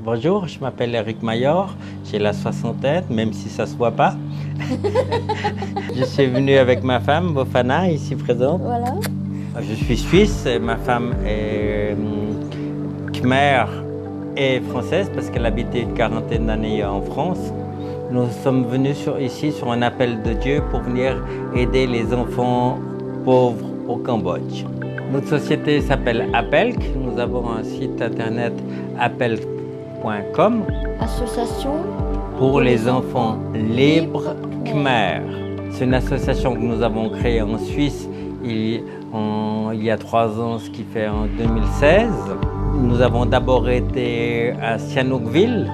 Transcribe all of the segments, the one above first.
Bonjour, je m'appelle Eric Mayor, j'ai la soixantaine, même si ça ne se voit pas. Je suis venu avec ma femme, Bofana, ici présente. Voilà. Je suis suisse, et ma femme est khmer et française parce qu'elle habitait une quarantaine d'années en France. Nous sommes venus ici sur un appel de Dieu pour venir aider les enfants pauvres au Cambodge. Notre société s'appelle Apelk. Nous avons un site internet apelk.com. Association pour les enfants libres khmer. C'est une association que nous avons créée en Suisse il y a 3 ans, ce qui fait en 2016. Nous avons d'abord été à Sihanoukville,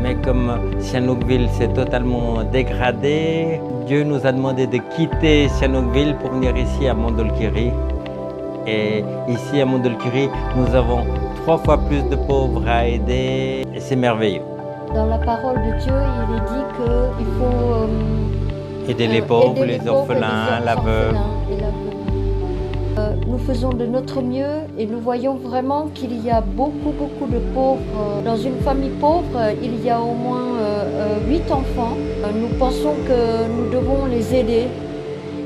mais comme Sihanoukville s'est totalement dégradé, Dieu nous a demandé de quitter Sihanoukville pour venir ici à Mondulkiri. Et ici à Mondulkiri, nous avons 3 fois plus de pauvres à aider et c'est merveilleux. Dans la parole de Dieu, il est dit qu'il faut aider les pauvres, les orphelins, la veuve. Nous faisons de notre mieux et nous voyons vraiment qu'il y a beaucoup de pauvres. Dans une famille pauvre, il y a au moins 8 enfants. Nous pensons que nous devons les aider.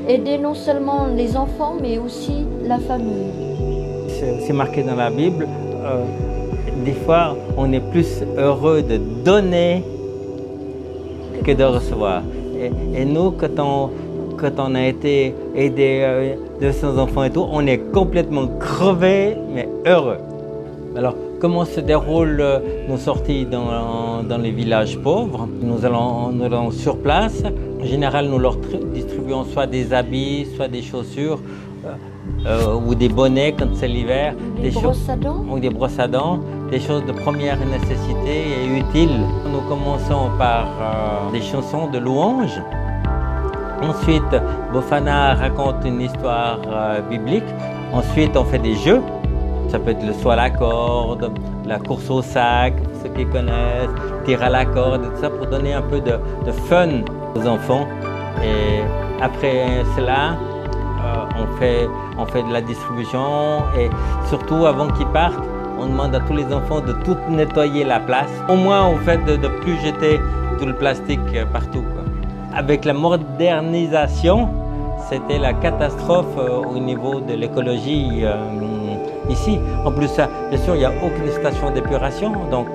Aider non seulement les enfants, mais aussi la famille. C'est marqué dans la Bible, des fois on est plus heureux de donner que de recevoir. Et nous, quand on a été aider 200 enfants et tout, on est complètement crevés, mais heureux. Alors, comment se déroulent nos sorties dans les villages pauvres? Nous allons sur place. En général, nous leur distribuons soit des habits, soit des chaussures, ou des bonnets quand c'est l'hiver. Des brosses à dents? Ou des brosses à dents, des choses de première nécessité et utiles. Nous commençons par des chansons de louanges. Ensuite, Bofana raconte une histoire biblique. Ensuite, on fait des jeux. Ça peut être le saut à la corde, la course au sac, pour ceux qui connaissent, tir à la corde, tout ça pour donner un peu de fun aux enfants. Et après cela, on fait de la distribution et surtout avant qu'ils partent, on demande à tous les enfants de tout nettoyer la place. Au moins, on fait de plus jeter tout le plastique partout, quoi. Avec la modernisation, c'était la catastrophe au niveau de l'écologie ici. En plus, bien sûr, il n'y a aucune station d'épuration, donc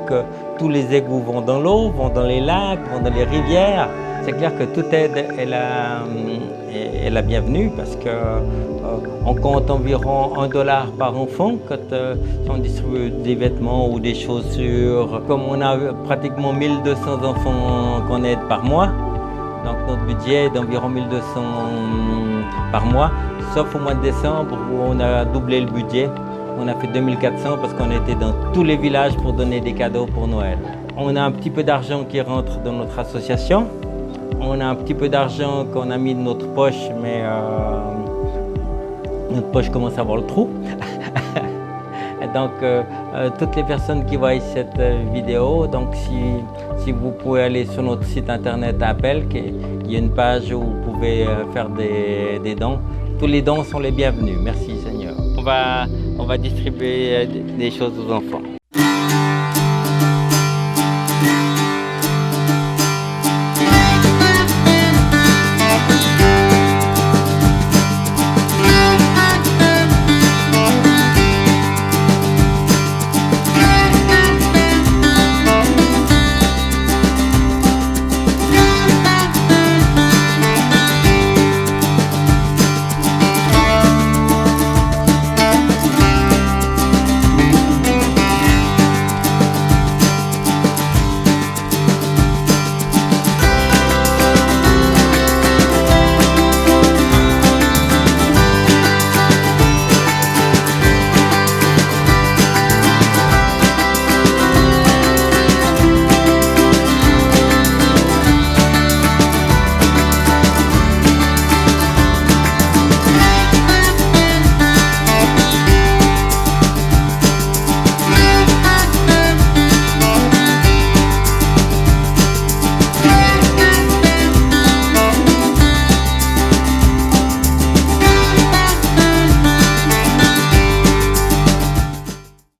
tous les égouts vont dans l'eau, vont dans les lacs, vont dans les rivières. C'est clair que toute aide est la bienvenue parce qu'on compte environ $1 par enfant quand on distribue des vêtements ou des chaussures. Comme on a pratiquement 1200 enfants qu'on aide par mois, donc notre budget est d'environ 1200 par mois, sauf au mois de décembre où on a doublé le budget. On a fait 2400 parce qu'on était dans tous les villages pour donner des cadeaux pour Noël. On a un petit peu d'argent qui rentre dans notre association. On a un petit peu d'argent qu'on a mis de notre poche, mais notre poche commence à avoir le trou. Donc, toutes les personnes qui voient cette vidéo, donc si vous pouvez aller sur notre site internet Apelk, il y a une page où vous pouvez faire des dons. Tous les dons sont les bienvenus. Merci Seigneur. On va distribuer des choses aux enfants.